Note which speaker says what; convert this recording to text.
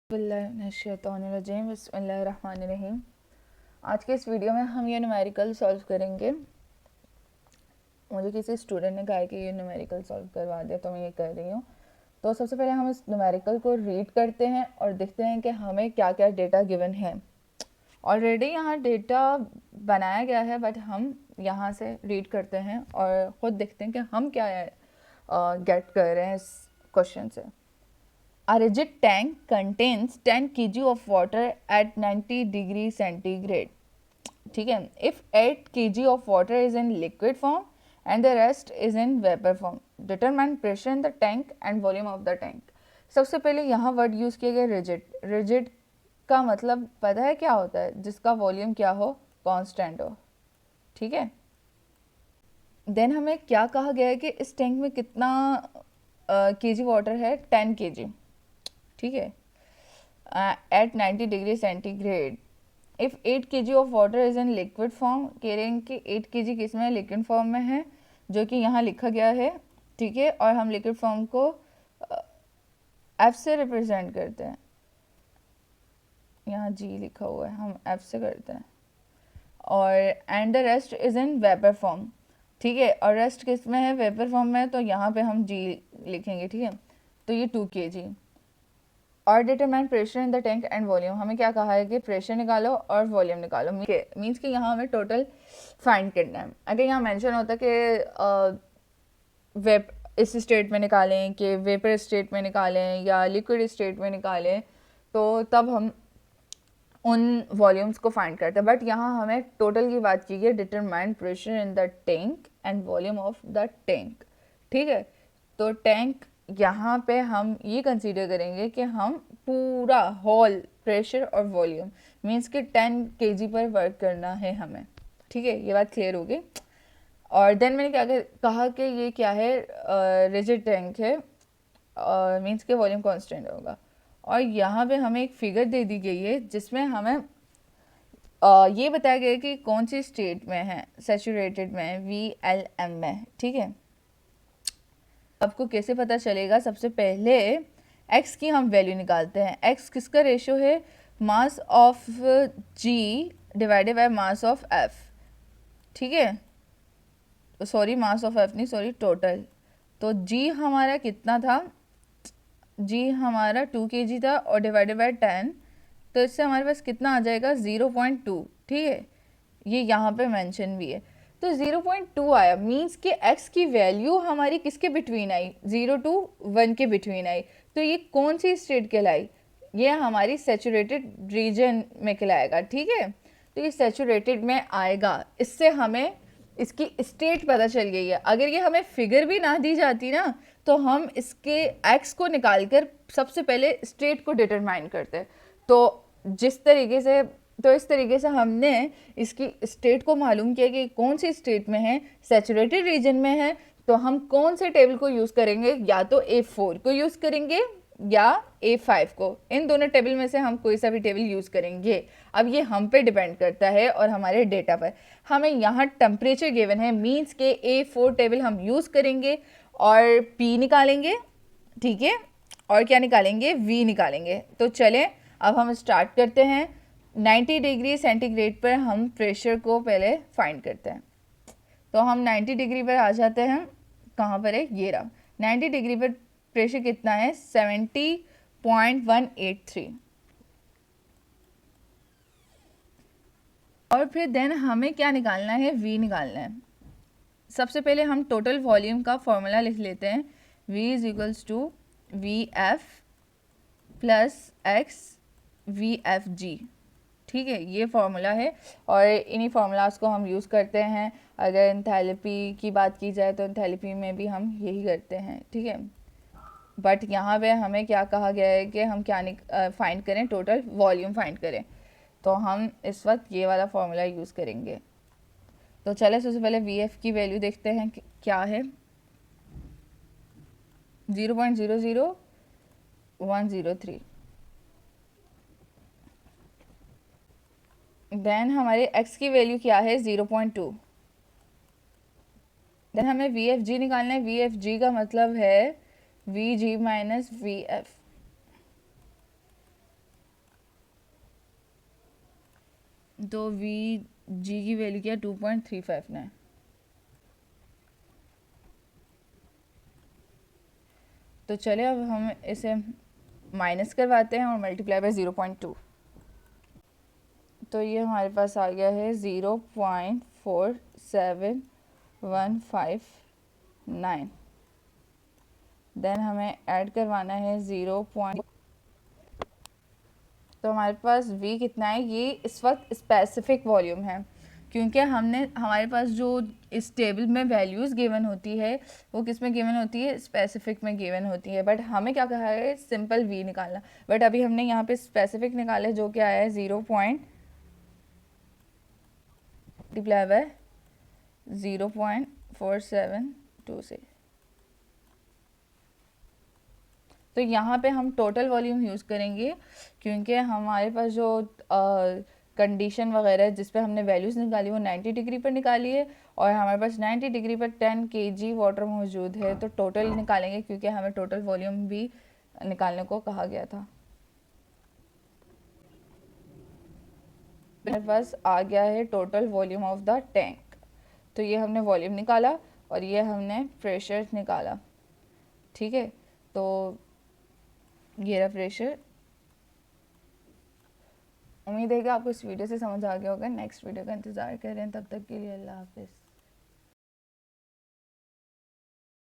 Speaker 1: बिस्मिल्लाहिर्रहमानिर्रहीम बिस्मिल्लाहिर्रहमानिर्रहीम। आज के इस वीडियो में हम ये न्यूमेरिकल सॉल्व करेंगे। मुझे किसी स्टूडेंट ने कहा है कि ये न्यूमेरिकल सॉल्व करवा दे, तो मैं ये कर रही हूँ। तो सबसे पहले हम इस न्यूमेरिकल को रीड करते हैं और देखते हैं कि हमें क्या क्या डेटा गिवन है। ऑलरेडी यहाँ डेटा बनाया गया है, बट हम यहाँ से रीड करते हैं और ख़ुद देखते हैं कि हम क्या गेट कर रहे हैं इस क्वेश्चन से। A rigid tank contains 10 kg of water at 90 degree centigrade. ठीक है. If 8 kg of water is in liquid form and the rest is in vapor form, determine pressure in the tank and volume of the tank. सबसे पहले यहाँ word use किया गया rigid. rigid का मतलब पता है क्या होता है? जिसका वॉल्यूम क्या हो, कांस्टेंट हो. ठीक है. देन हमें क्या कहा गया है कि इस टैंक में कितना केजी वाटर है, 10 केजी. ठीक है. At 90 degree centigrade. If 8 kg of water is in liquid form, कह रहे हैं कि 8 kg किस में लिक्विड फॉर्म में है, जो कि यहाँ लिखा गया है. ठीक है. और हम लिक्विड फॉर्म को F से रिप्रेजेंट करते हैं. यहाँ G लिखा हुआ है, हम F से करते हैं. और and the rest is in vapour form. ठीक है. और रेस्ट किस में है, वेपर फॉर्म में है, तो यहाँ पे हम G लिखेंगे. ठीक है. तो ये 2 kg. और determine pressure in the tank and volume. हमें क्या कहा है कि प्रेशर निकालो और वॉल्यूम निकालो. मीन्स कि यहाँ हमें टोटल फाइंड करना है. अगर यहाँ मेंशन होता कि वेप इस स्टेट में निकालें, कि वेपर स्टेट में निकालें या लिक्विड स्टेट में निकालें, तो तब हम उन वॉल्यूम्स को फाइंड करते हैं. बट यहाँ हमें टोटल की बात की है. Determine pressure in the tank and volume of the tank. ठीक है. तो टैंक यहाँ पे हम ये कंसीडर करेंगे कि हम पूरा होल प्रेशर और वॉल्यूम, मीन्स कि 10 kg पर वर्क करना है हमें. ठीक है. ये बात क्लियर होगी. और देन मैंने क्या कहा कि ये क्या है, रिजिड टैंक है, मीन्स के वॉल्यूम कांस्टेंट होगा. और यहाँ पे हमें एक फिगर दे दी गई है जिसमें हमें ये बताया गया है कि कौन सी स्टेट में है, सैचुरेटेड में, VLM में. ठीक है. आपको कैसे पता चलेगा? सबसे पहले x की हम वैल्यू निकालते हैं. x किसका रेशो है, mass of g divided by mass of f. ठीक है. सॉरी, मास ऑफ f नहीं, सॉरी, टोटल. तो g हमारा कितना था, g हमारा 2 kg था और डिवाइडेड बाय 10, तो इससे हमारे पास कितना आ जाएगा, 0.2. ठीक है. ये यहाँ पे मेंशन भी है. तो 0.2 आया, मीन्स कि x की वैल्यू हमारी किसके बिटवीन आई, 0 to 1 के बिटवीन आई. तो ये कौन सी स्टेट कहलाई, ये हमारी सैचुरेटेड रीजन में कहलाएगा. ठीक है. तो ये सैचुरेटेड में आएगा. इससे हमें इसकी स्टेट पता चल गई है. अगर ये हमें फिगर भी ना दी जाती ना, तो हम इसके x को निकाल कर सबसे पहले स्टेट को डिटरमाइन करते. तो इस तरीके से हमने इसकी स्टेट को मालूम किया कि कौन सी स्टेट में है, सैचुरेटेड रीजन में है. तो हम कौन से टेबल को यूज़ करेंगे, या तो A4 को यूज़ करेंगे या A5 को. इन दोनों टेबल में से हम कोई सा भी टेबल यूज़ करेंगे. अब ये हम पे डिपेंड करता है और हमारे डेटा पर. हमें यहाँ टेम्परेचर गिवन है, मीन्स के A4 टेबल हम यूज़ करेंगे और P निकालेंगे. ठीक है. और क्या निकालेंगे, V निकालेंगे. तो चलें अब हम स्टार्ट करते हैं. 90 डिग्री सेंटीग्रेड पर हम प्रेशर को पहले फाइंड करते हैं. तो हम 90 डिग्री पर आ जाते हैं. कहाँ पर है, ये रहा. 90 डिग्री पर प्रेशर कितना है, 70.183. और फिर देन हमें क्या निकालना है, V निकालना है. सबसे पहले हम टोटल वॉल्यूम का फॉर्मूला लिख लेते हैं. V is equals to VF plus X VFG. ठीक है. ये फार्मूला है और इन्हीं फार्मूलाज को हम यूज़ करते हैं. अगर एंथैल्पी की बात की जाए तो एंथैल्पी में भी हम यही करते हैं. ठीक है. बट यहाँ पे हमें क्या कहा गया है कि हम क्या फाइंड करें, टोटल वॉल्यूम फाइंड करें. तो हम इस वक्त ये वाला फार्मूला यूज़ करेंगे. तो चले सबसे पहले VF की वैल्यू देखते हैं कि क्या है. 0.00103. देन हमारे x की वैल्यू क्या है, 0.2. देन हमें VFG निकालना है. VFG का मतलब है VG माइनस VF. तो वी जी की वैल्यू क्या 2.359। तो चले अब हम इसे माइनस करवाते हैं और मल्टीप्लाई बाय 0.2। तो ये हमारे पास आ गया है 0.47159। देन हमें ऐड करवाना है 0 पॉइंट। तो हमारे पास v कितना है, ये इस वक्त स्पेसिफिक वॉल्यूम है, क्योंकि हमने हमारे पास जो इस टेबल में वैल्यूज़ गिवन होती है वो किस में गिवन होती है, स्पेसिफिक में गिवन होती है। बट हमें क्या कहा है, सिंपल v निकालना। बट अभी हमने यहाँ पे स्पेसिफिक निकाले जो क्या है 0 पॉइंट मल्टीप्लाई बाय 0.472 से। तो यहाँ पे हम टोटल वॉल्यूम यूज़ करेंगे, क्योंकि हमारे पास जो कंडीशन वगैरह जिस पे हमने वैल्यूज़ निकाली वो 90 डिग्री पर निकाली है, और हमारे पास 90 डिग्री पर 10 kg वाटर मौजूद है। तो टोटल निकालेंगे, क्योंकि हमें टोटल वॉल्यूम भी निकालने को कहा गया था। मेरे पास आ गया है total volume of the tank. तो ये हमने वॉल्यूम निकाला और ये हमने प्रेशर निकाला। ठीक है, तो ये रहा प्रेशर। उम्मीद है कि आपको इस वीडियो से समझ आ गया होगा। नेक्स्ट वीडियो का इंतज़ार करें, तब तक के लिए अल्लाह हाफिज़।